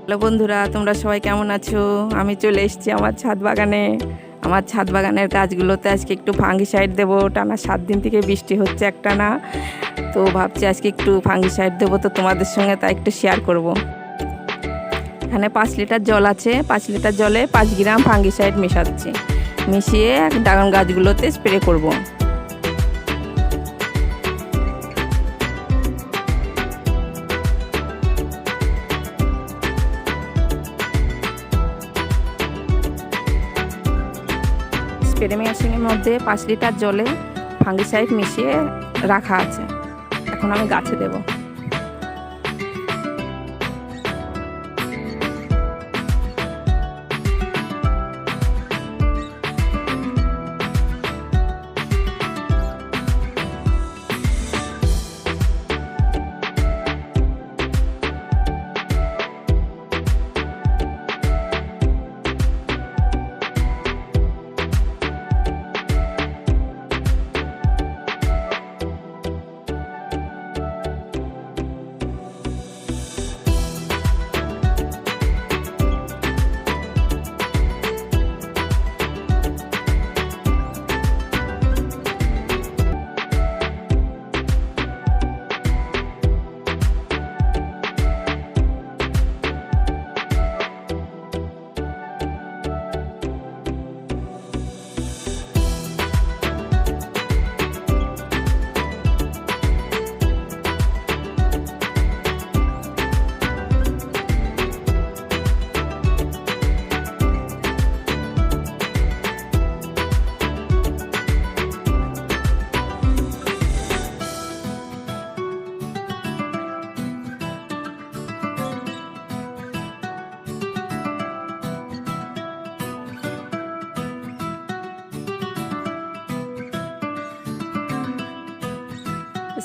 Hello বন্ধুরা, তোমরা সবাই কেমন আছো? আমি চলে এসেছি আমার ছাদ বাগানে। আমার ছাদ বাগানের গাছগুলোতে আজকে একটু ফাঙ্গিসাইড দেবো। টানা 7 দিন থেকে বৃষ্টি হচ্ছে একটানা, তো ভাবছি আজকে একটু ফাঙ্গিসাইড দেবো, তো তোমাদের সঙ্গে তা একটু শেয়ার করব। এখানে 5 লিটার জল আছে, 5 লিটার জলে 5 গ্রাম ফাঙ্গিসাইড মেশাচ্ছি, মিশিয়ে ড্রাগন গাছগুলোতে স্প্রে করব। স্প্রে মেশিনের মধ্যে 5 লিটার জলে ফাঙ্গিসাইড মিশিয়ে রাখা আছে, এখন আমি গাছে দেব।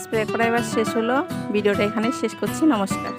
স্প্রে করা এবার শেষ হলো। ভিডিওটা এখানে শেষ করছি। নমস্কার।